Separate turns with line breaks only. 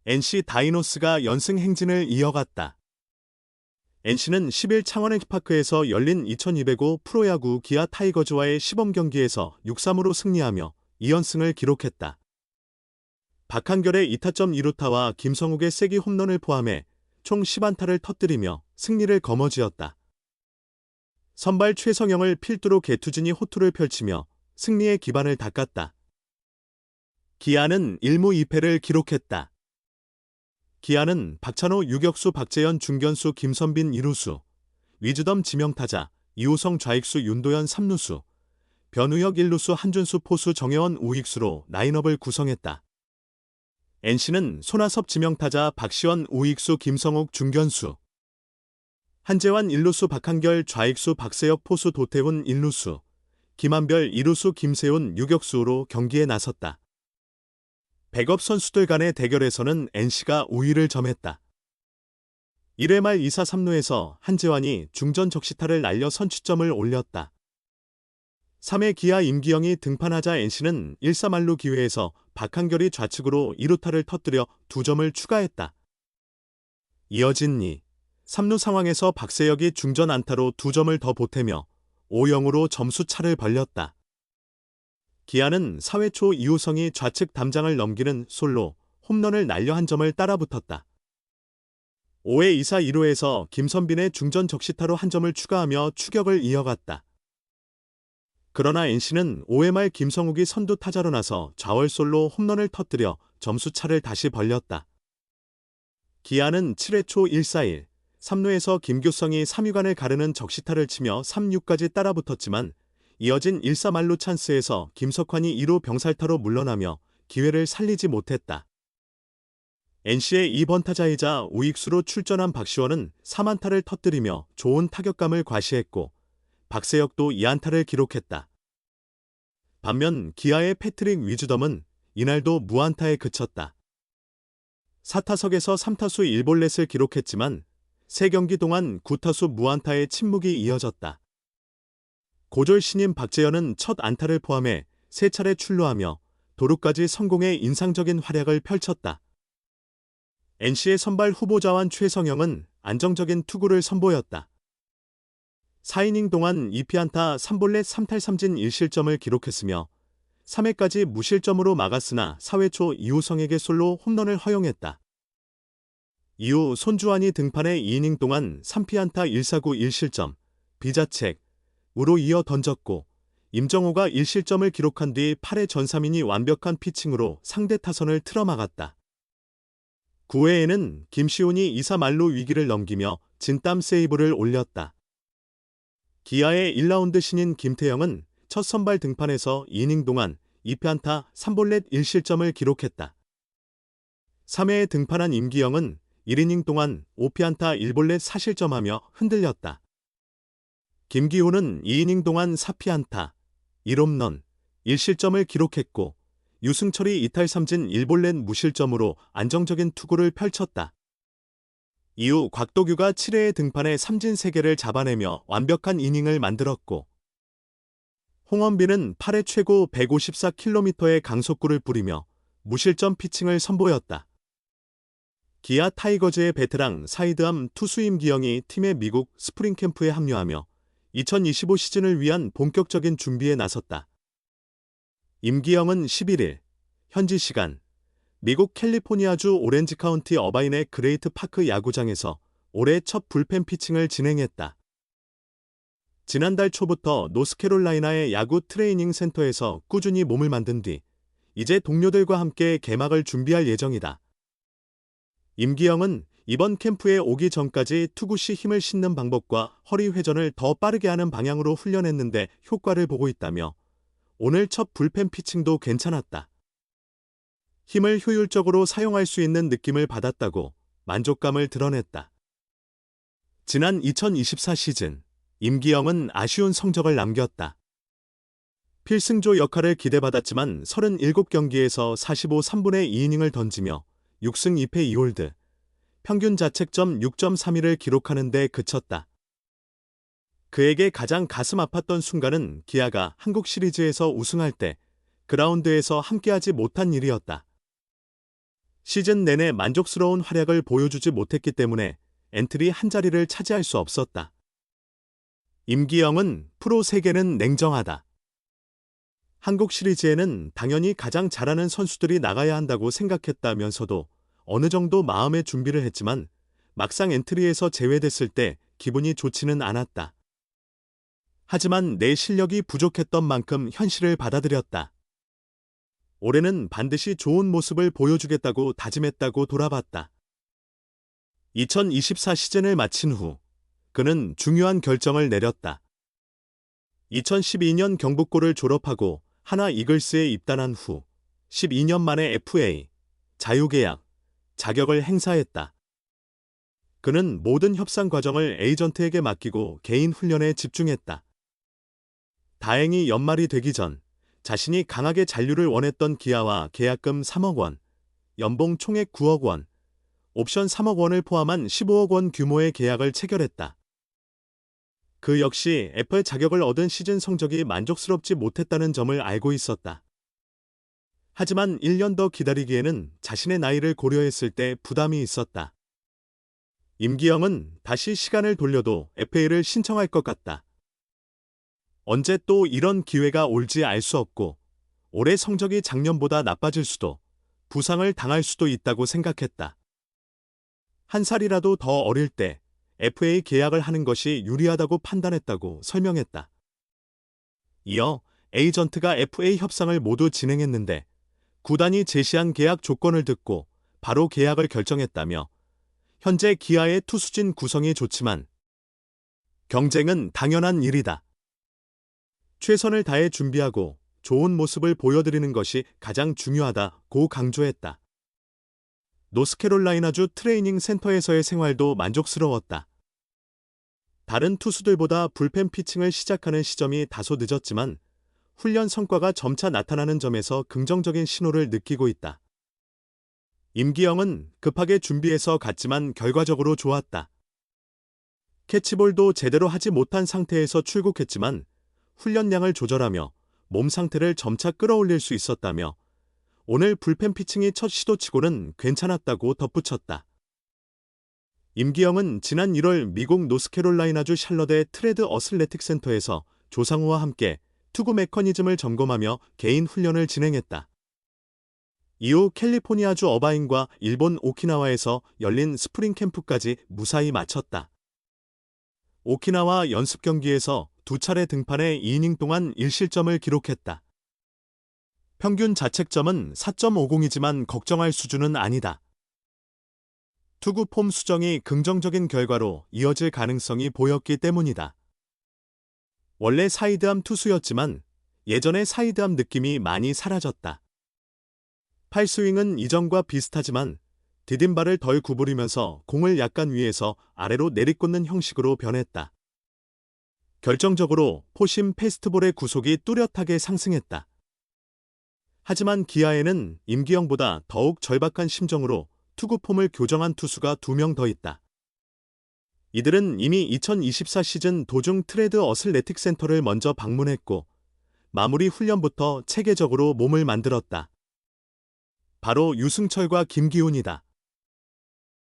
NC 다이노스가 연승 행진을 이어갔다. NC는 10일 창원 엑스파크에서 열린 2205 프로야구 기아 타이거즈와의 시범 경기에서 6-3으로 승리하며 2연승을 기록했다. 박한결의 2타점 2루타와 김성욱의 세기 홈런을 포함해 총 10안타를 터뜨리며 승리를 거머쥐었다. 선발 최성영을 필두로 개투진이 호투를 펼치며 승리의 기반을 닦았다. 기아는 1무 2패를 기록했다. 기아는 박찬호 유격수 박재현 중견수 김선빈 2루수, 위즈덤 지명타자 이호성 좌익수 윤도현 3루수, 변우혁 1루수 한준수 포수 정혜원 우익수로 라인업을 구성했다. NC는 손아섭 지명타자 박시원 우익수 김성욱 중견수, 한재환 1루수 박한결 좌익수 박세혁 포수 도태훈 1루수, 김한별 2루수 김세훈 유격수로 경기에 나섰다. 백업 선수들 간의 대결에서는 NC가 우위를 점했다. 1회 말 2사 3루에서 한재환이 중전 적시타를 날려 선취점을 올렸다. 3회 기아 임기영이 등판하자 NC는 1사 만루 기회에서 박한결이 좌측으로 2루타를 터뜨려 2점을 추가했다. 이어진 2, 3루 상황에서 박세혁이 중전 안타로 2점을 더 보태며 5-0으로 점수 차를 벌렸다. 기아는 4회 초 이호성이 좌측 담장을 넘기는 솔로 홈런을 날려 한 점을 따라붙었다. 5회 2사 2루에서 김선빈의 중전 적시타로 한 점을 추가하며 추격을 이어갔다. 그러나 NC는 5회 말 김성욱이 선두 타자로 나서 좌월 솔로 홈런을 터뜨려 점수 차를 다시 벌렸다. 기아는 7회 초 1사1, 3루에서 김교성이 3루간을 가르는 적시타를 치며 3루까지 따라붙었지만 이어진 1사 만루 찬스에서 김석환이 2루 병살타로 물러나며 기회를 살리지 못했다. NC의 2번 타자이자 우익수로 출전한 박시원은 3안타를 터뜨리며 좋은 타격감을 과시했고 박세혁도 2안타를 기록했다. 반면 기아의 패트릭 위즈덤은 이날도 무안타에 그쳤다. 4타석에서 3타수 1볼넷을 기록했지만 3경기 동안 9타수 무안타의 침묵이 이어졌다. 고졸 신인 박재현은 첫 안타를 포함해 3차례 출루하며 도루까지 성공해 인상적인 활약을 펼쳤다. NC의 선발 후보자완 최성영은 안정적인 투구를 선보였다. 4이닝 동안 2피안타 3볼넷 3탈3진 1실점을 기록했으며 3회까지 무실점으로 막았으나 4회 초 이호성에게 솔로 홈런을 허용했다. 이후 손주환이 등판해 2이닝 동안 3피안타 1사구 1실점, 비자책, 우로 이어 던졌고 임정호가 1실점을 기록한 뒤 8회 전삼인이 완벽한 피칭으로 상대 타선을 틀어막았다. 9회에는 김시훈이 2사 만루 위기를 넘기며 진땀 세이브를 올렸다. 기아의 1라운드 신인 김태형은 첫 선발 등판에서 2이닝 동안 2피안타 3볼넷 1실점을 기록했다. 3회에 등판한 임기영은 1이닝 동안 5피안타 1볼넷 4실점하며 흔들렸다. 김기호는 2이닝 동안 4피안타, 1홈런, 1실점을 기록했고 유승철이 2탈3진 1볼넷 무실점으로 안정적인 투구를 펼쳤다. 이후 곽도규가 7회에 등판해 삼진 3개를 잡아내며 완벽한 이닝을 만들었고 홍원빈은 8회 최고 154km의 강속구를 뿌리며 무실점 피칭을 선보였다. 기아 타이거즈의 베테랑 사이드암 투수 임기영이 팀의 미국 스프링 캠프에 합류하며 2025 시즌을 위한 본격적인 준비에 나섰다. 임기영은 11일 현지 시간 미국 캘리포니아주 오렌지 카운티 어바인의 그레이트 파크 야구장에서 올해 첫 불펜 피칭을 진행했다. 지난달 초부터 노스캐롤라이나의 야구 트레이닝 센터에서 꾸준히 몸을 만든 뒤 이제 동료들과 함께 개막을 준비할 예정이다. 임기영은 이번 캠프에 오기 전까지 투구 시 힘을 싣는 방법과 허리 회전을 더 빠르게 하는 방향으로 훈련했는데 효과를 보고 있다며 오늘 첫 불펜 피칭도 괜찮았다. 힘을 효율적으로 사용할 수 있는 느낌을 받았다고 만족감을 드러냈다. 지난 2024 시즌 임기영은 아쉬운 성적을 남겼다. 필승조 역할을 기대받았지만 37경기에서 45 3분의 2이닝을 던지며 6승 2패 2홀드, 평균 자책점 6.31을 기록하는 데 그쳤다. 그에게 가장 가슴 아팠던 순간은 기아가 한국 시리즈에서 우승할 때 그라운드에서 함께하지 못한 일이었다. 시즌 내내 만족스러운 활약을 보여주지 못했기 때문에 엔트리 한 자리를 차지할 수 없었다. 임기영은 프로 세계는 냉정하다. 한국 시리즈에는 당연히 가장 잘하는 선수들이 나가야 한다고 생각했다면서도 어느 정도 마음의 준비를 했지만 막상 엔트리에서 제외됐을 때 기분이 좋지는 않았다. 하지만 내 실력이 부족했던 만큼 현실을 받아들였다. 올해는 반드시 좋은 모습을 보여주겠다고 다짐했다고 돌아봤다. 2024 시즌을 마친 후 그는 중요한 결정을 내렸다. 2012년 경북고를 졸업하고 하나 이글스에 입단한 후 12년 만에 FA, 자유계약, 자격을 행사했다. 그는 모든 협상 과정을 에이전트에게 맡기고 개인 훈련에 집중했다. 다행히 연말이 되기 전 자신이 강하게 잔류를 원했던 기아와 계약금 3억 원, 연봉 총액 9억 원, 옵션 3억 원을 포함한 15억 원 규모의 계약을 체결했다. 그 역시 FA 자격을 얻은 시즌 성적이 만족스럽지 못했다는 점을 알고 있었다. 하지만 1년 더 기다리기에는 자신의 나이를 고려했을 때 부담이 있었다. 임기영은 다시 시간을 돌려도 FA를 신청할 것 같다. 언제 또 이런 기회가 올지 알 수 없고 올해 성적이 작년보다 나빠질 수도, 부상을 당할 수도 있다고 생각했다. 한 살이라도 더 어릴 때 FA 계약을 하는 것이 유리하다고 판단했다고 설명했다. 이어 에이전트가 FA 협상을 모두 진행했는데 구단이 제시한 계약 조건을 듣고 바로 계약을 결정했다며 현재 기아의 투수진 구성이 좋지만 경쟁은 당연한 일이다. 최선을 다해 준비하고 좋은 모습을 보여드리는 것이 가장 중요하다고 강조했다. 노스캐롤라이나주 트레이닝 센터에서의 생활도 만족스러웠다. 다른 투수들보다 불펜 피칭을 시작하는 시점이 다소 늦었지만 훈련 성과가 점차 나타나는 점에서 긍정적인 신호를 느끼고 있다. 임기영은 급하게 준비해서 갔지만 결과적으로 좋았다. 캐치볼도 제대로 하지 못한 상태에서 출국했지만 훈련량을 조절하며 몸 상태를 점차 끌어올릴 수 있었다며 오늘 불펜 피칭이 첫 시도치고는 괜찮았다고 덧붙였다. 임기영은 지난 1월 미국 노스캐롤라이나주 샬럿의 트레드 어슬레틱 센터에서 조상우와 함께 투구 메커니즘을 점검하며 개인 훈련을 진행했다. 이후 캘리포니아주 어바인과 일본 오키나와에서 열린 스프링 캠프까지 무사히 마쳤다. 오키나와 연습 경기에서 2차례 등판해 2이닝 동안 1실점을 기록했다. 평균 자책점은 4.50이지만 걱정할 수준은 아니다. 투구 폼 수정이 긍정적인 결과로 이어질 가능성이 보였기 때문이다. 원래 사이드암 투수였지만 예전의 사이드암 느낌이 많이 사라졌다. 팔스윙은 이전과 비슷하지만 디딤발을 덜 구부리면서 공을 약간 위에서 아래로 내리꽂는 형식으로 변했다. 결정적으로 포심 패스트볼의 구속이 뚜렷하게 상승했다. 하지만 기아에는 임기영보다 더욱 절박한 심정으로 투구 폼을 교정한 투수가 2명 더 있다. 이들은 이미 2024 시즌 도중 트레드 어슬레틱 센터를 먼저 방문했고 마무리 훈련부터 체계적으로 몸을 만들었다. 바로 유승철과 김기훈이다.